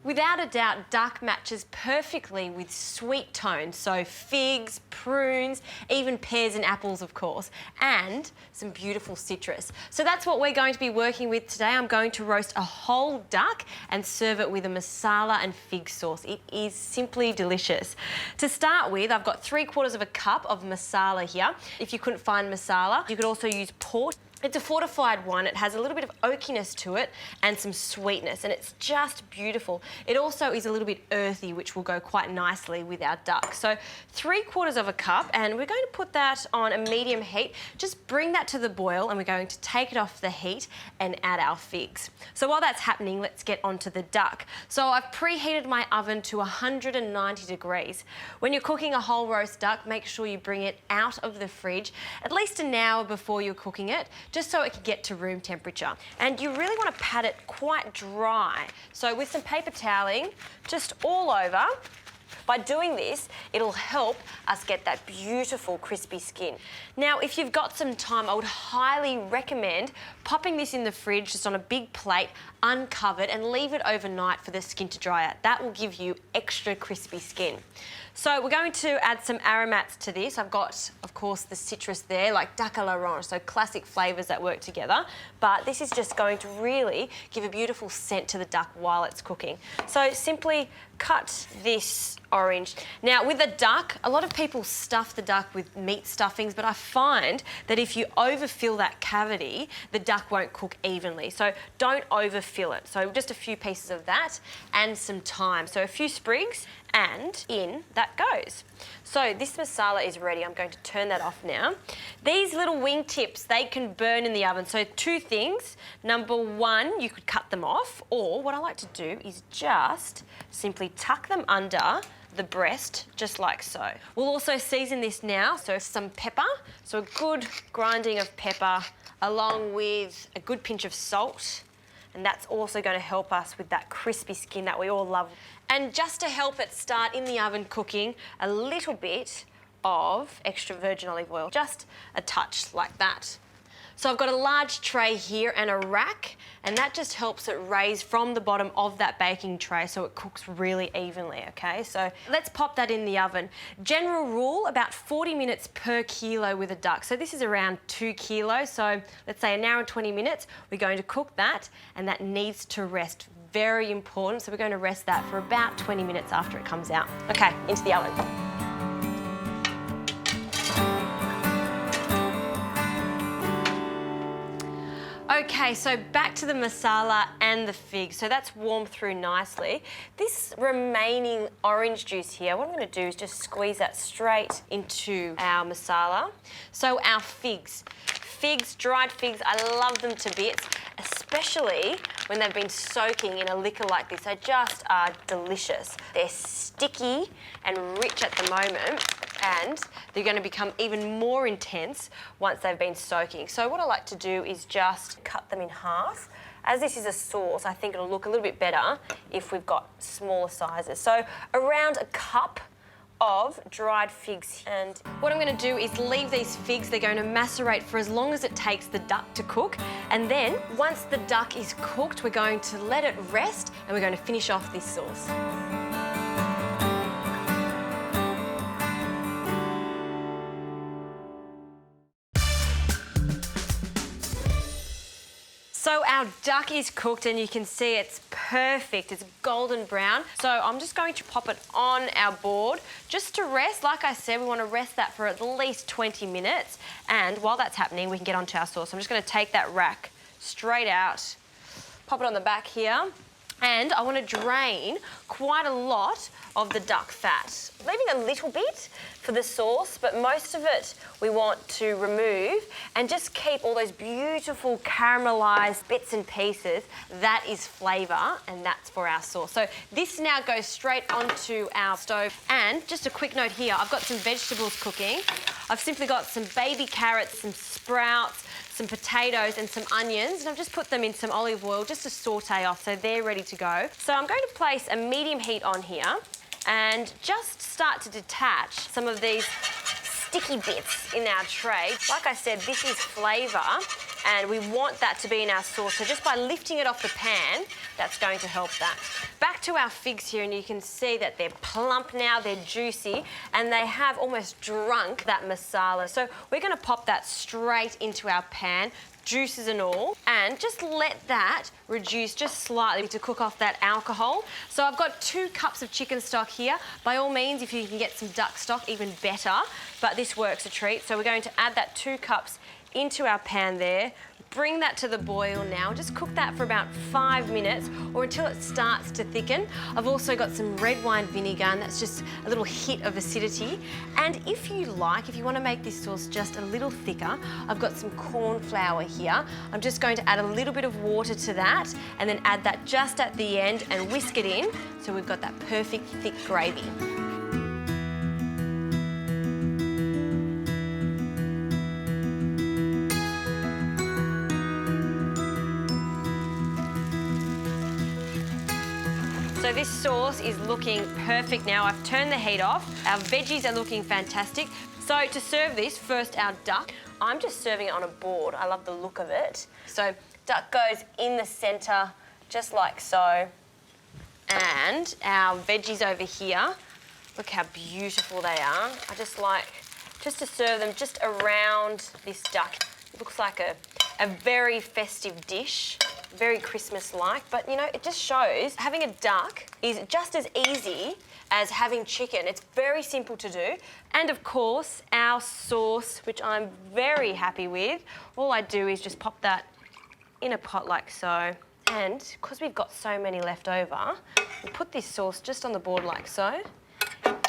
Without a doubt, duck matches perfectly with sweet tones, so figs, prunes, even pears and apples, of course, and some beautiful citrus. So that's what we're going to be working with today. I'm going to roast a whole duck and serve it with a masala and fig sauce. It is simply delicious. To start with, I've got 3/4 of a cup of masala here. If you couldn't find masala, you could also use port. It's a fortified one. It has a little bit of oakiness to it and some sweetness, and it's just beautiful. It also is a little bit earthy, which will go quite nicely with our duck. So 3/4 of a cup, and we're going to put that on a medium heat. Just bring that to the boil, and we're going to take it off the heat and add our figs. So while that's happening, let's get onto the duck. So I've preheated my oven to 190 degrees. When you're cooking a whole roast duck, make sure you bring it out of the fridge at least an hour before you're cooking it, just so it can get to room temperature. And you really want to pat it quite dry. So with some paper toweling, just all over. By doing this, it'll help us get that beautiful crispy skin. Now, if you've got some time, I would highly recommend popping this in the fridge just on a big plate, uncovered, and leave it overnight for the skin to dry out. That will give you extra crispy skin. So we're going to add some aromats to this. I've got, of course, the citrus there, like duck à l'orange, so classic flavours that work together. But this is just going to really give a beautiful scent to the duck while it's cooking. So simply cut this orange. Now, with a duck, a lot of people stuff the duck with meat stuffings, but I find that if you overfill that cavity, the duck won't cook evenly. So don't overfill it. So just a few pieces of that and some thyme. So a few sprigs, and in that goes. So this masala is ready. I'm going to turn that off now. These little wing tips, they can burn in the oven. So 2 things. Number 1, you could cut them off, or what I like to do is just simply tuck them under the breast, just like so. We'll also season this now, so some pepper, so a good grinding of pepper along with a good pinch of salt, and that's also going to help us with that crispy skin that we all love. And just to help it start in the oven cooking, a little bit of extra virgin olive oil, just a touch like that. So I've got a large tray here and a rack, and that just helps it raise from the bottom of that baking tray so it cooks really evenly, okay? So let's pop that in the oven. General rule, about 40 minutes per kilo with a duck. So this is around 2 kilos, so let's say an hour and 20 minutes. We're going to cook that, and that needs to rest. Very important, so we're going to rest that for about 20 minutes after it comes out. Okay, into the oven. Okay, so back to the masala and the fig. So that's warmed through nicely. This remaining orange juice here, what I'm going to do is just squeeze that straight into our masala. So our figs. Figs, dried figs, I love them to bits, especially when they've been soaking in a liquor like this. They just are delicious. They're sticky and rich at the moment, and they're going to become even more intense once they've been soaking. So what I like to do is just cut them in half. As this is a sauce, I think it'll look a little bit better if we've got smaller sizes. So around a cup of dried figs. And what I'm going to do is leave these figs. They're going to macerate for as long as it takes the duck to cook, and then once the duck is cooked, we're going to let it rest and we're going to finish off this sauce. So our duck is cooked, and you can see it's perfect. It's golden brown. So I'm just going to pop it on our board just to rest. Like I said, we want to rest that for at least 20 minutes. And while that's happening, we can get onto our sauce. I'm just going to take that rack straight out, pop it on the back here. And I want to drain quite a lot of the duck fat, leaving a little bit for the sauce, but most of it we want to remove and just keep all those beautiful caramelised bits and pieces. That is flavour, and that's for our sauce. So this now goes straight onto our stove. And just a quick note here, I've got some vegetables cooking. I've simply got some baby carrots, some sprouts, some potatoes and some onions, and I've just put them in some olive oil just to saute off so they're ready to go. So I'm going to place a medium heat on here and just start to detach some of these sticky bits in our tray. Like I said, this is flavour, and we want that to be in our sauce. So just by lifting it off the pan, that's going to help that. Back to our figs here, and you can see that they're plump now, they're juicy, and they have almost drunk that masala. So we're going to pop that straight into our pan, juices and all, and just let that reduce just slightly to cook off that alcohol. So I've got 2 cups of chicken stock here. By all means, if you can get some duck stock, even better, but this works a treat. So we're going to add that 2 cups into our pan there. Bring that to the boil now. Just cook that for about 5 minutes or until it starts to thicken. I've also got some red wine vinegar, and that's just a little hit of acidity. And if you like, if you want to make this sauce just a little thicker, I've got some corn flour here. I'm just going to add a little bit of water to that and then add that just at the end and whisk it in so we've got that perfect thick gravy. So this sauce is looking perfect now. I've turned the heat off. Our veggies are looking fantastic. So to serve this, first our duck. I'm just serving it on a board. I love the look of it. So duck goes in the centre, just like so. And our veggies over here, look how beautiful they are. I just like to serve them just around this duck. It looks like a very festive dish. Very Christmas-like, but you know, it just shows having a duck is just as easy as having chicken. It's very simple to do. And of course, our sauce, which I'm very happy with, all I do is just pop that in a pot like so. And because we've got so many left over, we put this sauce just on the board like so.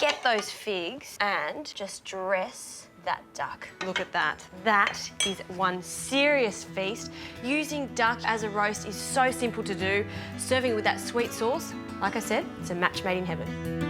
Get those figs and just dress that duck. Look at that. That is one serious feast. Using duck as a roast is so simple to do. Serving with that sweet sauce, like I said, it's a match made in heaven.